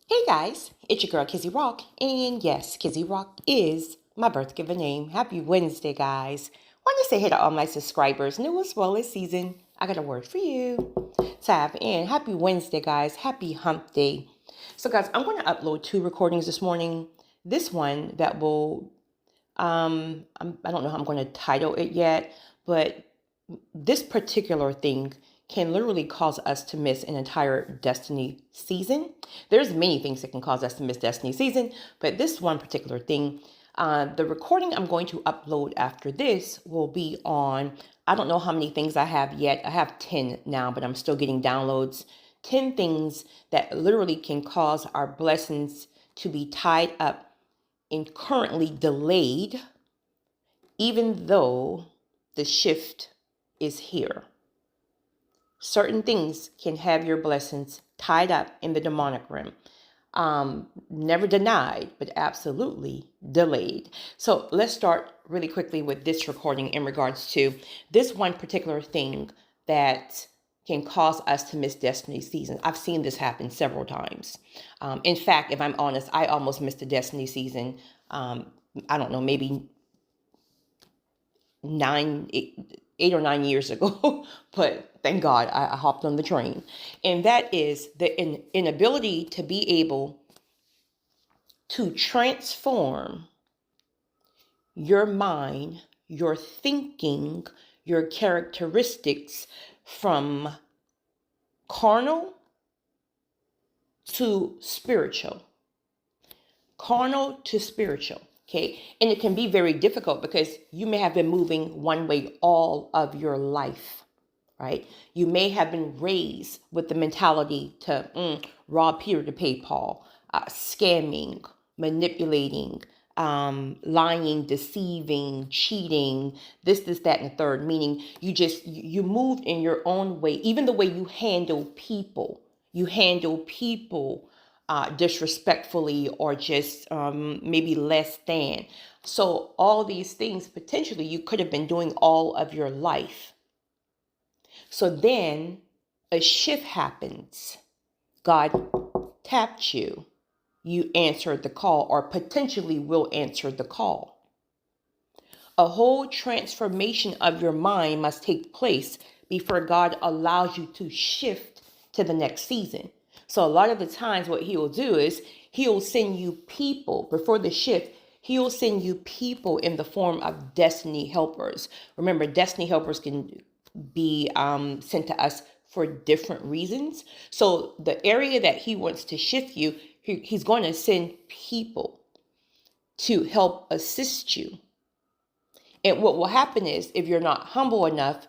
Hey guys, it's your girl Kizzy Rock, and yes, Kizzy Rock is my birth given name. Happy Wednesday, guys. Want to say hey to all my subscribers, new as well as season. I got a word for you. Tap in. Happy Wednesday, guys. Happy hump day. So, guys, I'm going to upload two recordings this morning. This one that will, I don't know how I'm going to title it yet, but this particular thing can literally cause us to miss an entire destiny season. There's many things that can cause us to miss destiny season, but this one particular thing, the recording I'm going to upload after this will be on, I don't know how many things I have yet. I have 10 now, but I'm still getting downloads. 10 things that literally can cause our blessings to be tied up and currently delayed, even though the shift is here. Certain things can have your blessings tied up in the demonic realm. Never denied, but absolutely delayed. So let's start really quickly with this recording in regards to this one particular thing that can cause us to miss destiny season. I've seen this happen several times. In fact, if I'm honest, I almost missed a destiny season. I don't know, maybe 8 or 9 years ago, but thank God I hopped on the train. And that is the inability to be able to transform your mind, your thinking, your characteristics from carnal to spiritual. Carnal to spiritual. Okay. And it can be very difficult because you may have been moving one way all of your life, right? You may have been raised with the mentality to rob Peter to pay Paul, scamming, manipulating, lying, deceiving, cheating, this, that, and the third, meaning you moved in your own way, even the way you handle people. You handle people disrespectfully or just maybe less than. So all these things potentially you could have been doing all of your life. So then a shift happens. God tapped you. You answered the call or potentially will answer the call. A whole transformation of your mind must take place before God allows you to shift to the next season. So a lot of the times what he will do is he'll send you people before the shift. He'll send you people in the form of destiny helpers. Remember, destiny helpers can be sent to us for different reasons. So the area that he wants to shift you, he's going to send people to help assist you. And what will happen is if you're not humble enough,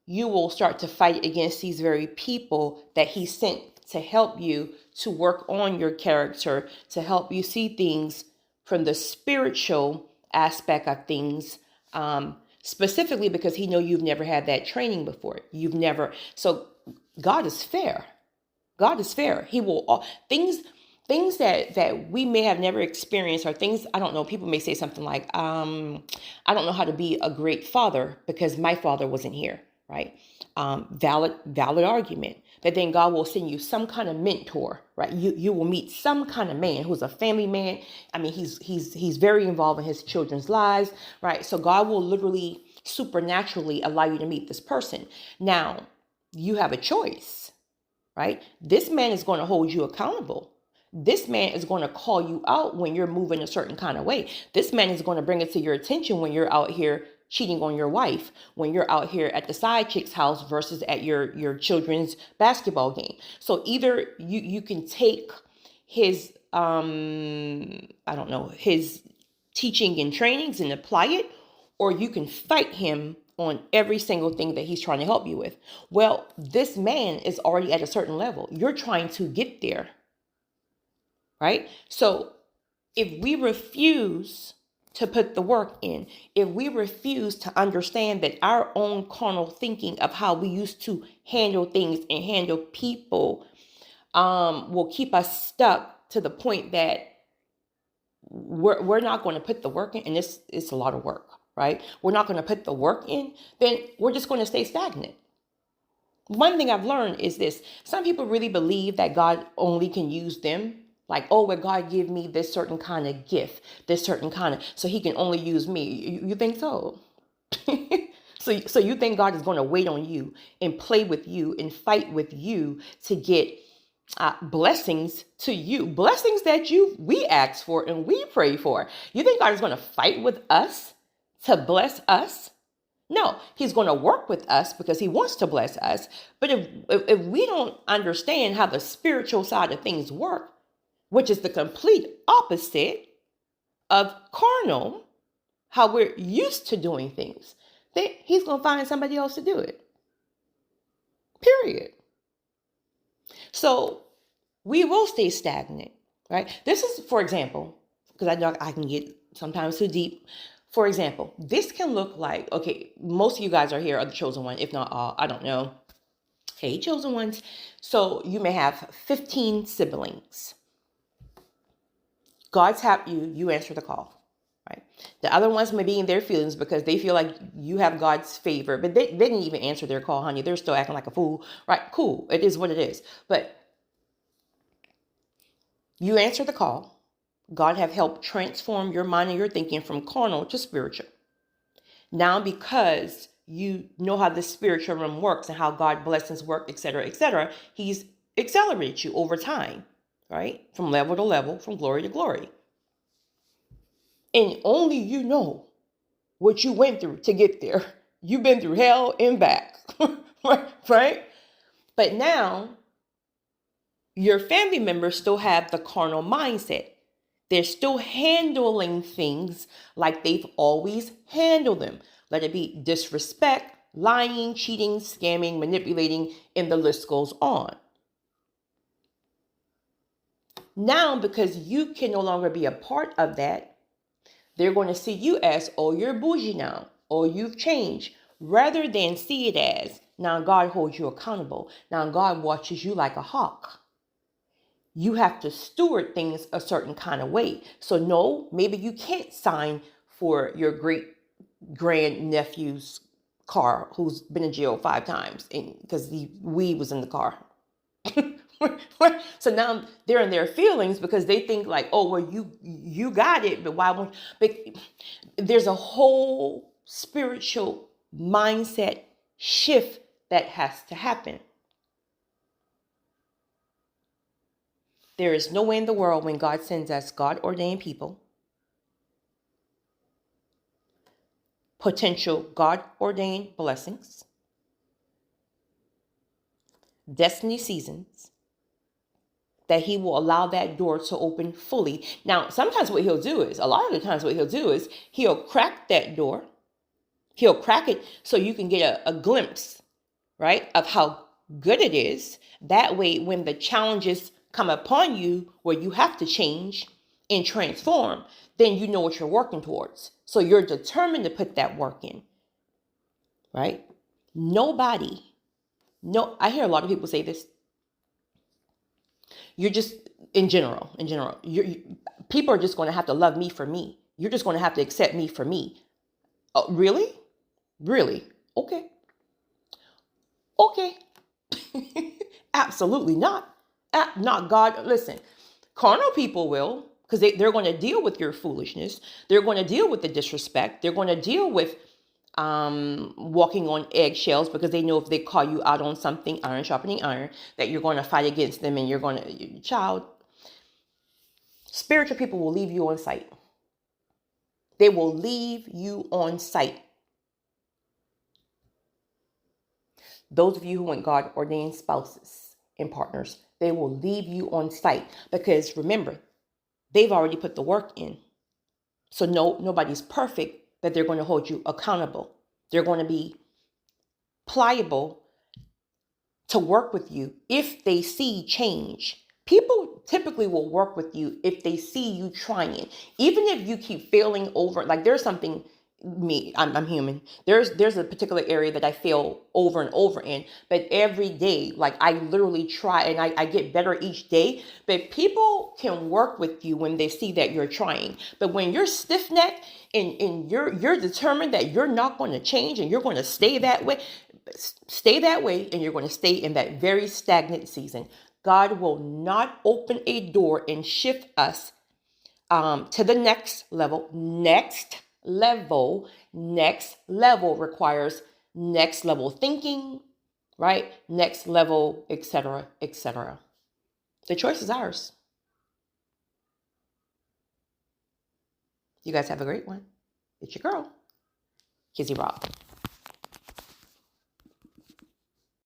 you will start to fight against these very people that he sent to help you to work on your character, to help you see things from the spiritual aspect of things, specifically because he know you've never had that training before. You've never. So God is fair. God is fair. He will things that we may have never experienced, or things, I don't know, people may say something like, I don't know how to be a great father because my father wasn't here, right? Valid argument. But then God will send you some kind of mentor, right? You will meet some kind of man who's a family man. I mean, he's very involved in his children's lives, right? So God will literally supernaturally allow you to meet this person. Now, you have a choice, right? This man is going to hold you accountable. This man is going to call you out when you're moving a certain kind of way. This man is going to bring it to your attention when you're out here cheating on your wife, when you're out here at the side chick's house versus at your children's basketball game. So either you can take his I don't know, his teaching and trainings and apply it, or you can fight him on every single thing that he's trying to help you with. Well, this man is already at a certain level. You're trying to get there, right? So if we refuse to put the work in, if we refuse to understand that our own carnal thinking of how we used to handle things and handle people will keep us stuck to the point that we're not going to put the work in, and it's a lot of work, right? We're not going to put the work in, then we're just going to stay stagnant. One thing I've learned is this: some people really believe that God only can use them. Like, oh, well, God give me this certain kind of gift, this certain kind of, so he can only use me. You think so? So you think God is going to wait on you and play with you and fight with you to get blessings to you, blessings that we ask for and we pray for? You think God is going to fight with us to bless us? No, he's going to work with us because he wants to bless us. But if we don't understand how the spiritual side of things work, which is the complete opposite of carnal, how we're used to doing things, then he's going to find somebody else to do it. Period. So we will stay stagnant, right? This is, for example, because I know I can get sometimes too deep. For example, this can look like, okay, most of you guys are here are the chosen one, if not all, I don't know. Hey, chosen ones. So you may have 15 siblings. God's happy you answer the call, right? The other ones may be in their feelings because they feel like you have God's favor, but they didn't even answer their call, honey. They're still acting like a fool, right? Cool. It is what it is. But you answer the call. God have helped transform your mind and your thinking from carnal to spiritual. Now, because you know how the spiritual realm works and how God blessings work, etc., he's accelerated you over time, right? From level to level, from glory to glory. And only you know what you went through to get there. You've been through hell and back, right? But now, your family members still have the carnal mindset. They're still handling things like they've always handled them. Let it be disrespect, lying, cheating, scamming, manipulating, and the list goes on. Now, because you can no longer be a part of that, they're going to see you as, oh, you're bougie now, or you've changed, rather than see it as, now God holds you accountable. Now God watches you like a hawk. You have to steward things a certain kind of way. So no, maybe you can't sign for your great grandnephew's car who's been in jail 5 times because the weed was in the car. So now they're in their feelings because they think like, oh, well, you got it, but why won't? But there's a whole spiritual mindset shift that has to happen. There is no way in the world when God sends us God-ordained people, potential God-ordained blessings, destiny seasons, that he will allow that door to open fully. Now, sometimes what he'll do is, a lot of the times what he'll do is, he'll crack that door. He'll crack it so you can get a glimpse, right, of how good it is. That way, when the challenges come upon you where you have to change and transform, then you know what you're working towards. So you're determined to put that work in, right? I hear a lot of people say this. You're just, in general, people are just going to have to love me for me. You're just going to have to accept me for me. Oh, really? Really? Okay. Absolutely not. Not God. Listen, carnal people will, because they're going to deal with your foolishness. They're going to deal with the disrespect. They're going to deal with walking on eggshells because they know if they call you out on something, iron sharpening iron, that you're going to fight against them and you're going to, child. Spiritual people will leave you on sight. They will leave you on sight. Those of you who want God-ordained spouses and partners, they will leave you on sight because remember, they've already put the work in. So nobody's perfect, but they're going to hold you accountable. They're going to be pliable to work with you if they see change. People typically will work with you if they see you trying. Even if you keep failing over, like there's something, I'm human. There's a particular area that I fail over and over in, but every day, like I literally try and I get better each day. But people can work with you when they see that you're trying. But when you're stiff-necked and you're determined that you're not going to change and you're going to stay that way, and you're going to stay in that very stagnant season. God will not open a door and shift us to the next level. Next level requires next level thinking, right? Next level, etc., etc. The choice is ours. You guys have a great one. It's your girl, Kizzy Rock.